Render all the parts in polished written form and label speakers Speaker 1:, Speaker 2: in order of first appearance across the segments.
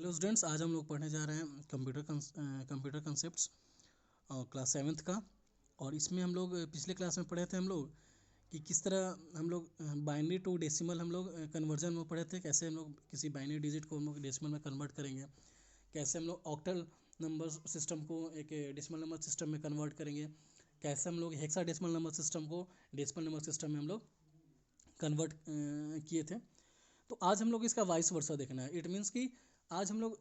Speaker 1: Hello students, आज हम लोग पढ़ने जा रहे हैं कंप्यूटर कंसेप्ट्स क्लास 7th का। और इसमें हम लोग पिछले क्लास में पढ़े थे हम लोग कि किस तरह हम लोग बाइनरी टू डेसिमल हम लोग कन्वर्जन में पढ़े थे। कैसे हम लोग किसी बाइनरी डिजिट को हम लोग डेसिमल में कन्वर्ट करेंगे, कैसे हम लोग ऑक्टल नंबर सिस्टम को एक डेसिमल नंबर सिस्टम में कन्वर्ट करेंगे, कैसे हम लोग हेक्साडेसिमल नंबर सिस्टम को डेसिमल नंबर सिस्टम में हम लोग कन्वर्ट किए थे। तो आज हम लोग इसका वाइस वर्सा देखना है। इट मीन्स कि आज हम लोग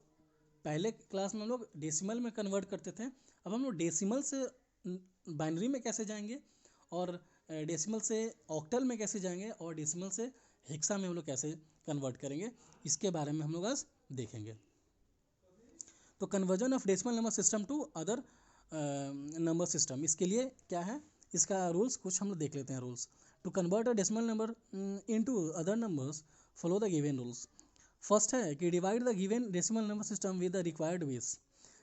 Speaker 1: पहले क्लास में हम लोग डेसिमल में कन्वर्ट करते थे, अब हम लोग डेसिमल से बाइनरी में कैसे जाएंगे, और डेसिमल से ऑक्टल में कैसे जाएंगे, और डेसिमल से हेक्सा में हम लोग कैसे कन्वर्ट करेंगे, इसके बारे में हम लोग आज देखेंगे। तो conversion of decimal number system to other number system, इसके लिए क्या है, इसका रूल्स कुछ हम लोग देख लेते हैं। Rules to convert a decimal number into other numbers follow the given rules. First है कि divide the given decimal number system with the required base.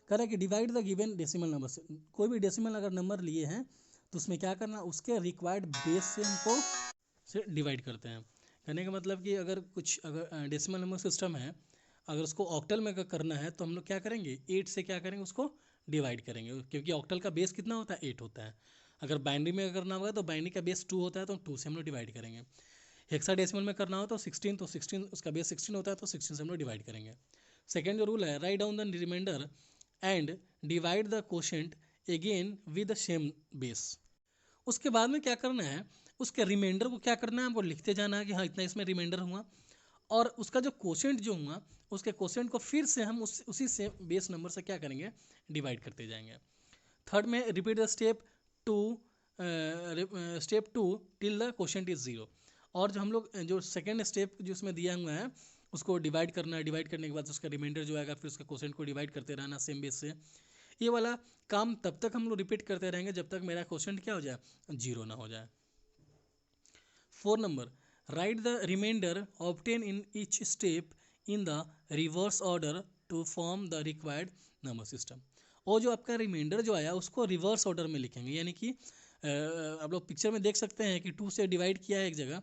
Speaker 1: कह रहा है कि divide the given decimal number से, कोई भी डेसिमल अगर नंबर लिए हैं तो उसमें क्या करना, उसके रिक्वायर्ड बेस से हमको से डिवाइड करते हैं। कहने का मतलब कि अगर डेसिमल नंबर सिस्टम है, अगर उसको ऑक्टल में करना है तो हम लोग क्या करेंगे, 8 से क्या करेंगे, उसको डिवाइड करेंगे, क्योंकि ऑक्टल का बेस कितना होता है, 8 होता है। अगर बाइनरी में करना होगा तो बाइनरी का बेस 2 होता है, तो 2 से हम लोग डिवाइड करेंगे। हेक्साडेसिमल में करना हो तो 16 उसका बेस 16 होता है, तो 16 से हम लोग डिवाइड करेंगे। सेकेंड जो रूल है, write down the remainder and divide the quotient again with the same base. उसके बाद में क्या करना है, उसके रिमाइंडर को क्या करना है, हमको लिखते जाना है कि हाँ इतना इसमें रिमाइंडर हुआ, और उसका जो क्वोशेंट जो हुआ उसके क्वोशेंट को फिर से हम उसी से बेस नंबर से क्या करेंगे, डिवाइड करते जाएंगे। थर्ड में repeat the step two till the quotient is 0। और जो हम लोग जो सेकेंड स्टेप जो उसमें दिया हुआ है उसको डिवाइड करना है, डिवाइड करने के बाद उसका रिमाइंडर जो आएगा फिर उसका क्वोशेंट को डिवाइड करते रहना सेम बेस से। ये वाला काम तब तक हम लोग रिपीट करते रहेंगे जब तक मेरा क्वोशेंट क्या हो जाए, 0 ना हो जाए। 4 number, write the remainder obtain in each step in the reverse order to form the required number system. और जो आपका रिमाइंडर जो आया उसको रिवर्स ऑर्डर में लिखेंगे, यानी कि आप लोग पिक्चर में देख सकते हैं कि 2 से डिवाइड किया है एक जगह,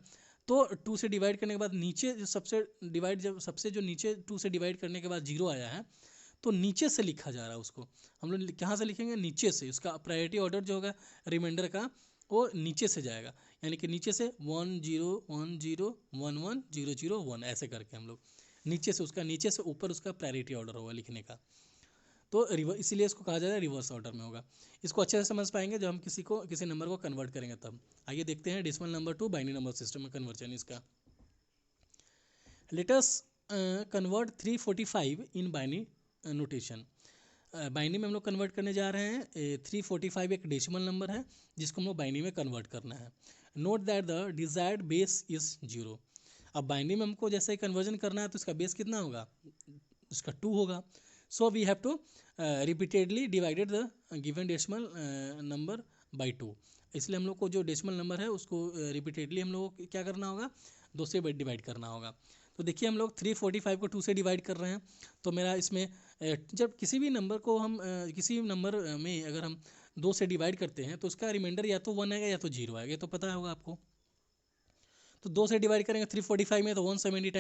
Speaker 1: तो 2 से डिवाइड करने के बाद नीचे जो सबसे जो नीचे 2 से डिवाइड करने के बाद 0 आया है, तो नीचे से लिखा जा रहा है उसको हम लोग कहाँ से लिखेंगे, नीचे से। उसका प्रायोरिटी ऑर्डर जो होगा रिमाइंडर का वो नीचे से जाएगा, यानी कि नीचे से 1 0 1 0 1 1 0 0 1 ऐसे करके हम लोग नीचे से उसका नीचे से ऊपर उसका प्रायोरिटी ऑर्डर होगा लिखने का। तो इसीलिए इसको कहा जाता है रिवर्स ऑर्डर में होगा। इसको अच्छे से समझ पाएंगे जब हम किसी नंबर को कन्वर्ट करेंगे तब। आइए देखते हैं decimal number two binary number system में कन्वर्जन इसका। Let us convert 345 in binary notation. Binary में हम लोग कन्वर्ट करने जा रहे हैं। 345 एक डेसिमल नंबर है जिसको हम लोग बाइनरी में कन्वर्ट करना है। Note that the desired base is 0। अब बाइनरी में हमको जैसे ही कन्वर्जन करना है तो इसका बेस कितना होगा, इसका 2 होगा। So we have to repeatedly divided the given decimal number by 2। इसलिए हम लोग को जो डेसिमल नंबर है उसको रिपीटेडली हम लोग को क्या करना होगा, 2 से डिवाइड करना होगा। तो देखिए हम लोग 345 को 2 से डिवाइड कर रहे हैं, तो मेरा इसमें जब किसी भी नंबर को हम किसी नंबर में अगर हम 2 से डिवाइड करते हैं तो उसका रिमाइंडर या तो 1 आएगा या तो 0 आएगा, तो पता होगा आपको। तो 2 से डिवाइड करेंगे 345 में तो 170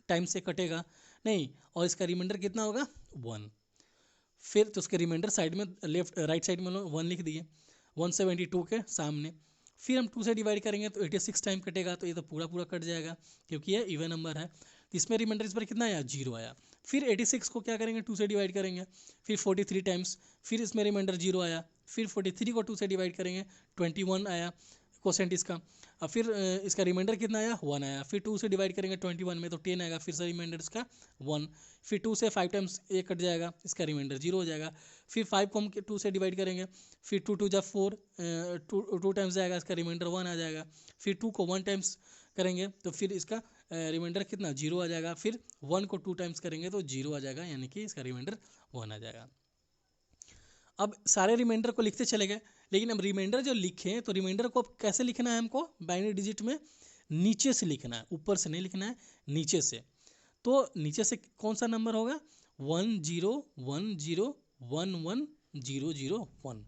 Speaker 1: टाइम्स से कटेगा नहीं, और इसका रिमाइंडर कितना होगा, 1। फिर तो उसके रिमाइंडर साइड में राइट साइड में 1 लिख दिए 172 के सामने। फिर हम 2 से डिवाइड करेंगे तो 86 टाइम कटेगा, तो ये तो पूरा पूरा कट जाएगा क्योंकि ये इवन नंबर है। तो इसमें रिमाइंडर इस पर कितना आया, 0 आया। फिर 86 को क्या करेंगे, 2 से डिवाइड करेंगे, फिर 43 टाइम्स, फिर इसमें रिमाइंडर 0 आया। फिर 43 को 2 से डिवाइड करेंगे, 21 आया क्वोशेंट इसका। अब फिर इसका रिमाइंडर कितना आया, 1 आया। फिर 2 से डिवाइड करेंगे 21 में तो 10 आएगा, फिर से रिमाइंडर इसका 1। फिर 2 से 5 टाइम्स ये कट जाएगा, इसका रिमाइंडर 0 हो जाएगा। फिर 5 को हम 2 से डिवाइड करेंगे, फिर 2 2 जा 4, 2 टाइम्स जाएगा, इसका रिमाइंडर 1 आ जाएगा। फिर 2 को 1 टाइम्स करेंगे तो फिर इसका रिमाइंडर कितना, 0 आ जाएगा। फिर 1 को 2 टाइम्स करेंगे तो 0 आ जाएगा, यानी कि इसका रिमाइंडर 1 आ जाएगा। अब सारे रिमाइंडर को लिखते चले गए, लेकिन अब रिमाइंडर जो लिखे तो रिमाइंडर को अब कैसे लिखना है, हमको बाइनरी डिजिट में नीचे से लिखना है, ऊपर से नहीं लिखना है, नीचे से। तो नीचे से कौन सा नंबर होगा, 1 0 1 0 1 1 0 0 1।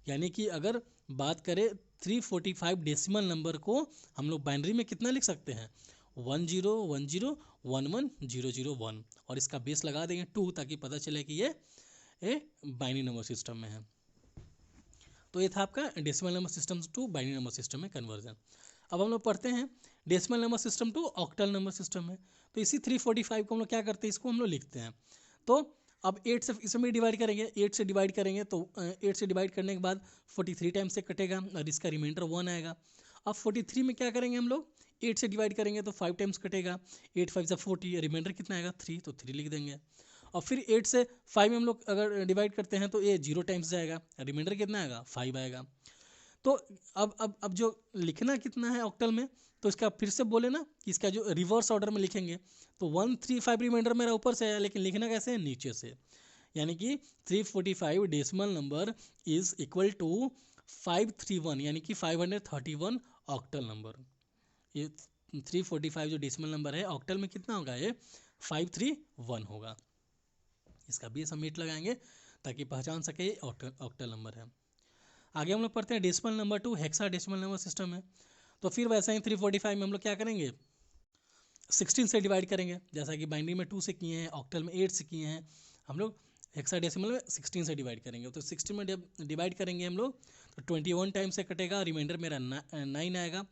Speaker 1: यानी कि अगर बात करें 345 डेसिमल नंबर को हम लोग बाइनरी में कितना लिख सकते हैं, 1010110001 और इसका बेस लगा देंगे 2 ताकि पता चले कि ये बाइनरी नंबर सिस्टम में है। तो ये था आपका decimal number system to binary number system में कन्वर्जन। अब हम लोग पढ़ते हैं decimal number system to octal number system में। तो इसी 345 को हम लोग क्या करते हैं, इसको हम लोग लिखते हैं। तो अब 8 से इसमें डिवाइड करेंगे, 8 से डिवाइड करेंगे तो 8 से डिवाइड करने के बाद 43 टाइम से कटेगा और इसका रिमाइंडर 1 आएगा। अब 43 में क्या करेंगे हम लोग, 8 से डिवाइड करेंगे तो 5 टाइम्स कटेगा, 8 5 से 40, रिमाइंडर कितना आएगा 3, तो 3 लिख देंगे। और फिर 8 से 5 में हम लोग अगर डिवाइड करते हैं तो ये 0 टाइम्स जाएगा, रिमाइंडर कितना आएगा 5 आएगा। तो अब जो लिखना कितना है ऑक्टल में, तो इसका फिर से बोले ना कि इसका जो रिवर्स ऑर्डर में लिखेंगे तो 135 रिमाइंडर मेरा ऊपर से आया, लेकिन लिखना कैसे है नीचे से, यानी कि 345 decimal number is equal to 531 यानी कि 531 ऑक्टल नंबर। ये 345 जो डेसिमल नंबर है ऑक्टल में कितना होगा, ये 531 होगा। इसका भी सबमिट लगाएंगे ताकि पहचान सके ऑक्टल नंबर है। आगे हम लोग पढ़ते हैं decimal number two hexa decimal number system में। तो फिर वैसे ही 345 में हम लोग क्या करेंगे, 16 से डिवाइड करेंगे, जैसा कि बाइनरी में 2 से किए हैं, ऑक्टल में 8 से किए हैं, हम लोग हेक्साडेसिमल में 16 से डिवाइड करेंगे। तो 16 में डिवाइड करेंगे हम लोग तो 21 टाइम से कटेगा, रिमाइंडर मेरा 9 आएगा।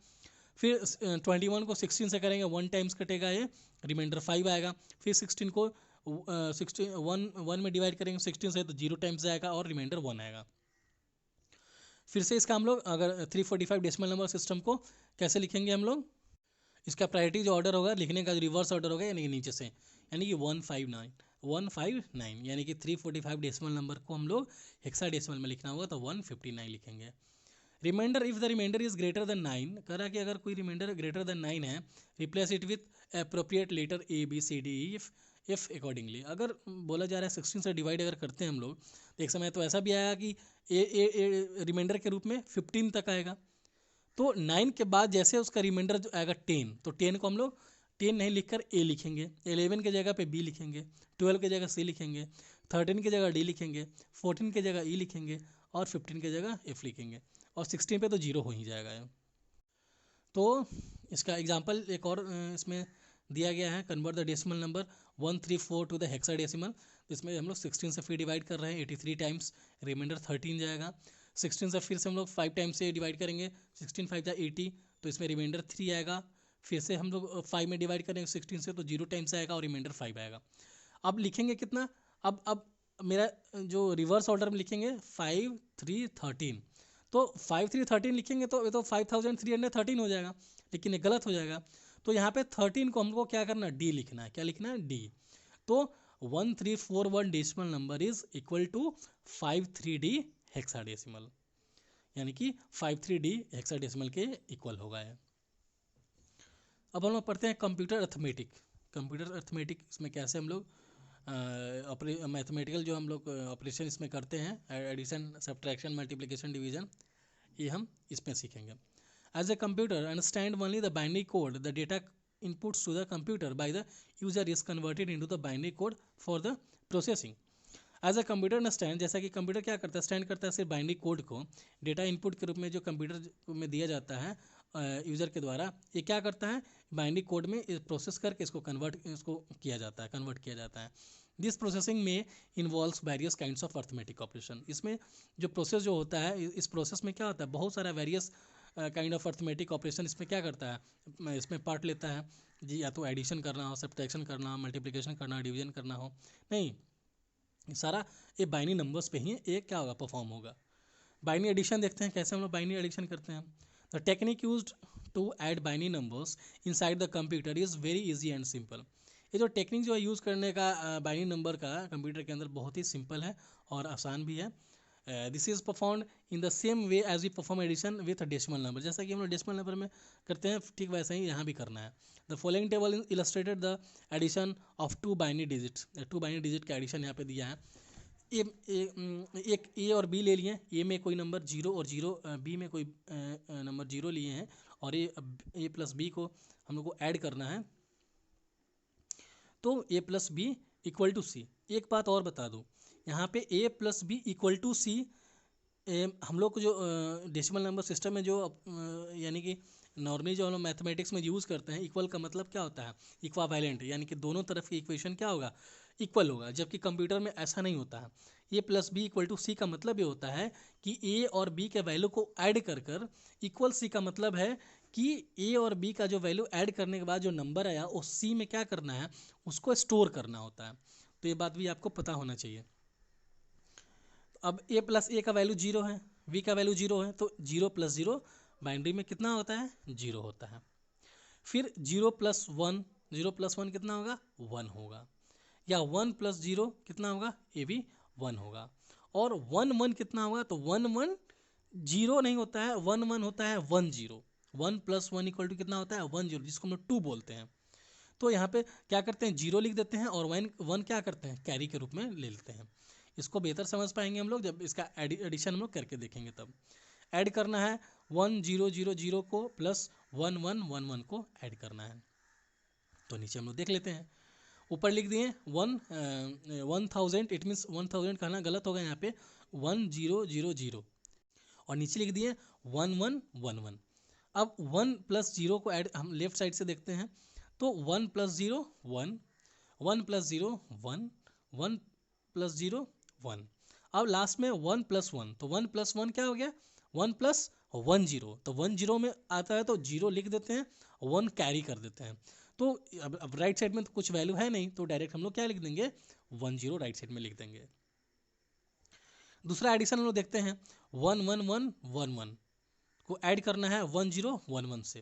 Speaker 1: फिर 21 को 16 से करेंगे, 1 टाइम्स कटेगा, ये रिमाइंडर 5 आएगा। फिर 16 को 1 में डिवाइड करेंगे 16 से तो 0 टाइम्स आएगा और रिमाइंडर 1 आएगा। फिर से इसका हम लोग अगर 345 डेसिमल नंबर सिस्टम को कैसे लिखेंगे हम लोग, इसका प्रायोरिटी जो ऑर्डर होगा लिखने का जो रिवर्स ऑर्डर होगा यानी कि नीचे से, यानी कि 159 यानी कि 345 डेसिमल नंबर को हम लोग हेक्साडेसिमल में लिखना होगा तो 159 लिखेंगे। Remainder if the remainder is greater than 9, कह रहा कि अगर कोई रिमाइंडर ग्रेटर देन 9 है, replace it with appropriate letter A B C D E if accordingly. अगर बोला जा रहा है 16 से डिवाइड अगर करते हैं हम लोग तो एक समय तो ऐसा भी आएगा कि ए रिमाइंडर के रूप में 15 तक आएगा। तो 9 के बाद जैसे उसका रिमाइंडर जो आएगा 10, तो 10 को हम लोग 10 नहीं लिखकर A लिखेंगे, 11 के जगह पे B लिखेंगे, 12 के जगह C लिखेंगे, 13 की जगह D लिखेंगे, 14 के जगह E लिखेंगे और 15 के जगह F लिखेंगे और 16 पे तो 0 हो ही जाएगा। तो इसका एग्जांपल एक और इसमें दिया गया है, convert the decimal number 134 to the hexadecimal. तो इसमें हम लोग 16 से फिर डिवाइड कर रहे हैं, 83 टाइम्स, रिमाइंडर 13 जाएगा। 16 से फिर से हम लोग 5 टाइम्स से डिवाइड करेंगे, 16 5 80, तो इसमें रिमाइंडर 3 आएगा। फिर से हम लोग 5 में डिवाइड करेंगे 16 से तो 0 टाइम्स आएगा और रिमाइंडर 5 आएगा। अब लिखेंगे कितना, अब मेरा जो रिवर्स ऑर्डर में लिखेंगे 5 3 13, तो 5 3 13 लिखेंगे तो ये तो 5313 हो जाएगा, लेकिन ये गलत हो जाएगा। तो यहाँ पे 13 को हमको क्या करना है, D लिखना है। क्या लिखना है, D। तो 1341 decimal number is equal to 53D hexadecimal, यानी कि 53D हेक्साडेसिमल के इक्वल होगा है। अब हम लोग पढ़ते हैं कंप्यूटर अर्थमेटिक। कंप्यूटर अर्थमेटिक इसमें कैसे हम लोग मैथमेटिकल जो हम लोग ऑपरेशन इसमें करते हैं, एडिशन सब्ट्रैक्शन मल्टीप्लिकेशन डिवीजन, ये हम इसमें सीखेंगे। As a computer understand only the binary code, the data inputs to the computer by the user is converted into the binary code for the processing. As a computer understand, जैसा कि computer क्या करता है, stand करता है सिर्फ binary code को, data input के रूप में जो कंप्यूटर में दिया जाता है यूज़र के द्वारा, ये क्या करता है बाइनरी कोड में प्रोसेस करके इसको कन्वर्ट किया जाता है। दिस प्रोसेसिंग में involves various kinds of arithmetic operation. इसमें जो प्रोसेस जो होता है, इस प्रोसेस में क्या होता है, बहुत सारा various kind of arithmetic operation इसमें क्या करता है, इसमें पार्ट लेता है जी, या तो एडिशन करना हो, सब्ट्रैक्शन करना हो, मल्टीप्लिकेशन करना हो, डिवीजन करना हो, नहीं सारा ये बाइनरी नंबर्स पे ही ये क्या होगा, परफॉर्म होगा। बाइनरी एडिशन देखते हैं कैसे हम लोग बाइनरी एडिशन करते हैं। The technique used to add binary numbers inside the computer is very easy and simple. ये जो टेक्निक जो है यूज़ करने का बाइनरी नंबर का कंप्यूटर के अंदर बहुत ही सिंपल है और आसान भी है। This is performed in the same way as we perform addition with decimal number. जैसा कि हम लोग डेसिमल नंबर में करते हैं ठीक वैसे ही यहाँ भी करना है। The following table illustrated the addition of 2 binary digits. 2 binary digit का एडिशन यहाँ पे दिया है। एक ए और बी ले लिए, ए में कोई नंबर 0 और 0, बी में कोई नंबर 0 लिए हैं और ए प्लस बी को हम लोग को ऐड करना है, तो ए प्लस बी इक्वल टू सी। एक बात और बता दूँ, यहाँ पे ए प्लस बी इक्वल टू सी हम लोग को जो डेसिमल नंबर सिस्टम में जो यानी कि नॉर्मली जो हम लोग मैथमेटिक्स में यूज़ करते हैं, इक्वल का मतलब क्या होता है, इक्वावेलेंट, यानी कि दोनों तरफ की इक्वेशन क्या होगा, इक्वल होगा। जबकि कंप्यूटर में ऐसा नहीं होता है। ए प्लस बी इक्वल टू सी का मतलब ये होता है कि ए और बी के वैल्यू को ऐड कर कर इक्वल सी का मतलब है कि ए और बी का जो वैल्यू ऐड करने के बाद जो नंबर आया उस सी में क्या करना है, उसको स्टोर करना होता है। तो ये बात भी आपको पता होना चाहिए। अब ए प्लस ए का वैल्यू जीरो है, बी का वैल्यू जीरो है, तो जीरो प्लस जीरो बाइनरी में कितना होता है, जीरो होता है। फिर जीरो प्लस वन कितना होगा, वन होगा। या वन प्लस जीरो कितना होगा, ये भी वन होगा। और वन वन कितना होगा, तो वन वन जीरो नहीं होता है, वन वन होता है one zero. One plus one equal to कितना होता है, वन जीरो, जिसको हम लोग टू बोलते हैं। तो यहाँ पे क्या करते हैं, जीरो लिख देते हैं और वन वन क्या करते हैं, कैरी के रूप में ले लेते हैं। इसको बेहतर समझ पाएंगे हम लोग जब इसका एडिशन हम लोग करके देखेंगे। तब ऐड करना है, वन जीरो जीरो जीरो को plus one one one one को ऐड करना है। तो नीचे हम लोग देख लेते हैं। ऊपर लिख दिए 1000, इट मीन्स 1000 कहना गलत होगा यहाँ पे, 1000, और नीचे लिख दिए 1111। अब 1 प्लस जीरो को ऐड हम लेफ्ट साइड से देखते हैं, तो 1 plus zero 1, 1 plus zero 1, 1 plus zero 1। अब लास्ट में 1 प्लस वन, तो 1 प्लस वन क्या हो गया, 1 प्लस 1 जीरो। तो 1 जीरो में आता है तो जीरो लिख देते हैं, 1 कैरी कर देते हैं। तो अब राइट साइड में तो कुछ वैल्यू है नहीं, तो डायरेक्ट हम लोग क्या लिख देंगे, 1 जीरो राइट साइड में लिख देंगे। दूसरा एडिशन हम लोग देखते हैं, 11111 को ऐड करना है 1011 से।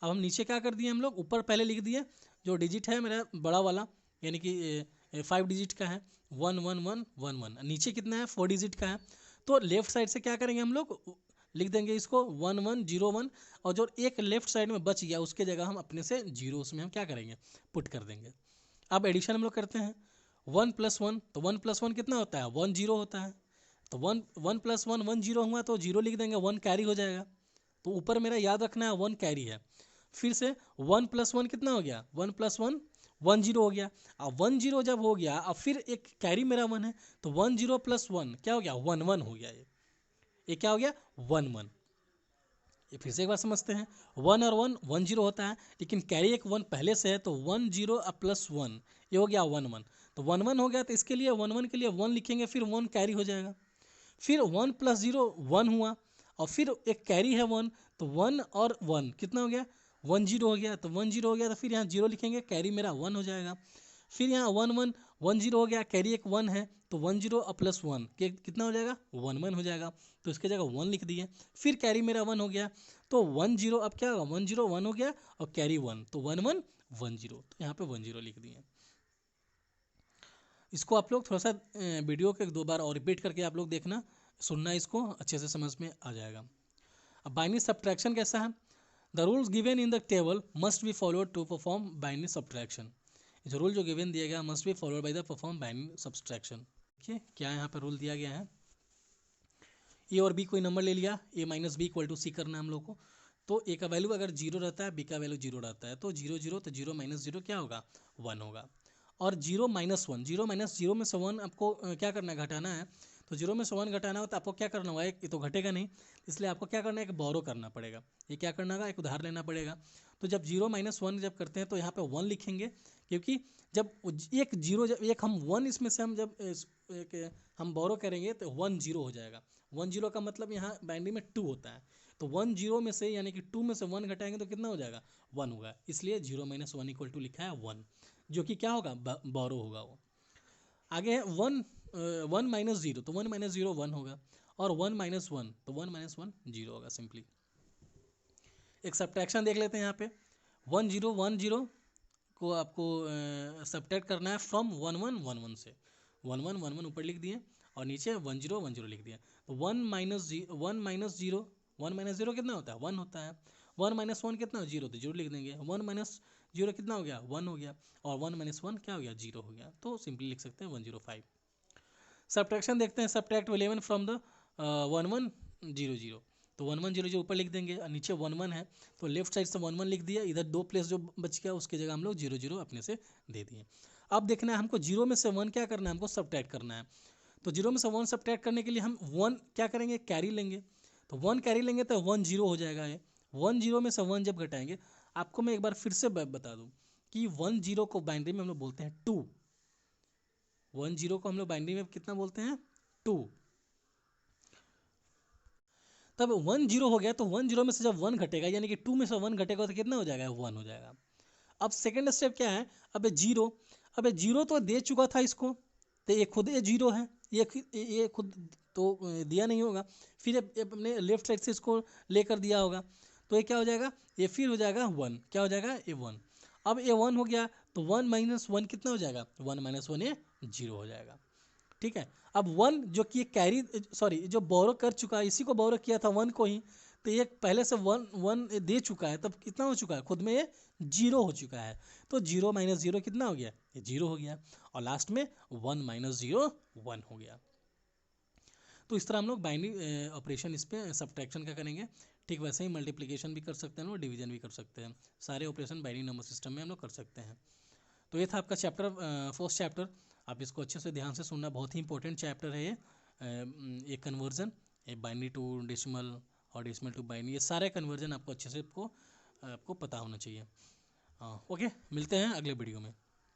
Speaker 1: अब हम नीचे क्या कर दिए हम लोग, ऊपर पहले लिख दिए जो डिजिट है मेरा बड़ा वाला, यानी कि 5 डिजिट का है 11111, नीचे कितना है 4 डिजिट का है। तो लेफ्ट साइड से क्या करेंगे हम लोग, लिख देंगे इसको 1101, और जो एक लेफ्ट साइड में बच गया उसके जगह हम अपने से जीरो उसमें हम क्या करेंगे, पुट कर देंगे। अब एडिशन हम लोग करते हैं, 1 प्लस वन, तो 1 प्लस वन कितना होता है, 1 जीरो होता है। तो 1 प्लस वन 1 जीरो हुआ, तो जीरो लिख देंगे, 1 कैरी हो जाएगा। तो ऊपर मेरा याद रखना है 1 कैरी है। फिर से 1 प्लस वन कितना हो गया, 1 प्लस वन 1 जीरो हो गया। अब 1 जीरो जब हो गया, अब फिर एक कैरी मेरा 1 है, तो 1 जीरो प्लस वन क्या हो गया, 1 1 हो गया। ये क्या हो गया, 1 1। ये फिर से एक बार समझते हैं, 1 और 1 1 जीरो होता है, लेकिन कैरी एक 1 पहले से है, तो 1 जीरो प्लस 1 ये हो गया 1 1। तो 1 1 हो गया, तो इसके लिए 1 1 के लिए 1 लिखेंगे, फिर 1 कैरी हो जाएगा। फिर 1 प्लस जीरो 1 हुआ, और फिर एक कैरी है 1, तो 1 और 1 कितना हो गया, 1 जीरो हो गया। तो 1 जीरो हो गया, तो फिर यहाँ जीरो लिखेंगे, कैरी मेरा 1 हो जाएगा। फिर यहाँ 1 1 1 जीरो हो गया, कैरी एक 1 है, तो 1 जीरो प्लस 1 कितना हो जाएगा, 1 1 हो जाएगा। तो इसके जगह 1 लिख दिए, फिर कैरी मेरा 1 हो गया, तो 1 जीरो अब क्या होगा, 1 जीरो 1 हो गया, और कैरी 1, तो 1 1 1 जीरो, तो यहाँ पे 1 जीरो लिख दिए। इसको आप लोग थोड़ा सा वीडियो के 2 बार और रिपीट करके आप लोग देखना, सुनना, इसको अच्छे से समझ में आ जाएगा। अब बाइनरी सब्ट्रैक्शन कैसा है, the rules given in the table must be followed to perform binary subtraction. जो रूल जो गिवन दिया गया must be followed by the perform binary subtraction. देखिए क्या यहाँ पर रूल दिया गया है, ए और बी कोई नंबर ले लिया, ए माइनस बी इक्वल टू सी करना है हम लोग को। तो ए का वैल्यू अगर जीरो रहता है, बी का वैल्यू जीरो रहता है, तो जीरो जीरो, तो जीरो माइनस जीरो क्या होगा, 1 होगा। और zero minus one, zero minus zero में से 1 आपको क्या करना है, घटाना है। तो जीरो में से 1 घटाना हो तो आपको क्या करना होगा, एक ये तो घटेगा नहीं, इसलिए आपको क्या करना है, एक बोरो करना पड़ेगा। ये क्या करना होगा, एक उधार लेना पड़ेगा। तो जब जीरो माइनस वन जब करते हैं तो यहाँ पे 1 लिखेंगे, क्योंकि जब एक जीरो, जब एक हम 1 इसमें से हम जब एक हम बोरो करेंगे तो 1 जीरो हो जाएगा। 1 जीरो का मतलब यहाँ बाइनरी में 2 होता है, तो 1 जीरो में से यानी कि 2 में से 1 घटाएंगे तो कितना हो जाएगा, 1 होगा। इसलिए zero minus one equal to लिखा है 1, जो कि क्या होगा, बोरो होगा वो। आगे है 1 माइनस जीरो, तो 1 माइनस जीरो 1 होगा, और 1 माइनस वन, तो 1 माइनस वन जीरो होगा सिंपली। एक सब्ट्रैक्शन देख लेते हैं यहाँ पे, 1 0 को आपको सब्ट्रैक्ट करना है फ्रॉम 1 1 1 1 से। 1 1 1 1 ऊपर लिख दिए, और नीचे 1 0 1 0 लिख दिया। तो 1 माइनस जीरो, 1 माइनस जीरो कितना होता है, 1 होता है। 1 माइनस वन कितना हो, जीरो, तो जीरो लिख देंगे। 1 माइनस जीरो कितना हो गया, 1 हो गया, और 1 माइनस वन क्या हो गया, जीरो हो गया। तो सिंपली लिख सकते हैं 105। सब्ट्रैक्शन देखते हैं, सब्ट्रैक्ट 11 फ्रॉम द 1 1 0 0। तो 1 1 0 जो ऊपर लिख देंगे, और नीचे 1 1 है, तो लेफ्ट साइड से 1 1 लिख दिया, इधर 2 प्लेस जो बच गया उसके जगह हम लोग 0 0 अपने से दे दिए। अब देखना है हमको जीरो में से 1 क्या करना है, हमको सब्ट्रैक्ट करना है। तो जीरो में से 1 सब्ट्रैक्ट करने के लिए हम 1 क्या करेंगे, कैरी लेंगे। तो 1 कैरी लेंगे तो 1 0 हो जाएगा, ये 10 में से 1 जब घटाएंगे, आपको मैं एक बार फिर से बता दूं कि 10 को बाइनरी में हम लोग बोलते हैं 2। 10 को हम लोग बाइनरी में कितना बोलते हैं? 2। तब 10 हो गया तो 10 में से जब 1 घटेगा, यानी कि 2 में से 1 घटेगा तो कितना हो जाएगा? 1 हो जाएगा। अब सेकेंड स्टेप क्या है? अब जीरो, अब जीरो तो दे चुका था इसको, तो ये खुद ये जीरो है, ये खुद तो दिया नहीं होगा, फिर अपने लेफ्ट साइड से इसको लेकर दिया होगा, तो ये क्या हो जाएगा? ये फिर हो जाएगा 1। क्या हो जाएगा? ये 1। अब ये 1 हो गया तो 1 - 1 कितना हो जाएगा? 1 - 1 ये 0 हो जाएगा। ठीक है। अब 1 जो कि कैरी, सॉरी, जो बोरो कर चुका है, इसी को बोरो किया था 1 को ही, तो ये पहले से 1 दे चुका है, तब कितना हो चुका है? खुद में ये 0 हो चुका है, तो 0 - 0 कितना हो गया? ये 0 हो गया, और लास्ट में 1 - 0 1 हो गया। तो इस तरह हम लोग बाइनरी ऑपरेशन इस पे सब्ट्रैक्शन का करेंगे। ठीक वैसे ही मल्टीप्लिकेशन भी कर सकते हैं और डिवीजन भी कर सकते हैं। सारे ऑपरेशन बाइनरी नंबर सिस्टम में हम लोग कर सकते हैं। तो ये था आपका चैप्टर, फर्स्ट चैप्टर। आप इसको अच्छे से ध्यान से सुनना, बहुत ही इंपॉर्टेंट चैप्टर है ये कन्वर्जन, ये बाइनरी टू डेसिमल और डेसिमल टू बाइनरी, ये सारे कन्वर्जन आपको अच्छे से आपको पता होना चाहिए। ओके, मिलते हैं अगले वीडियो में।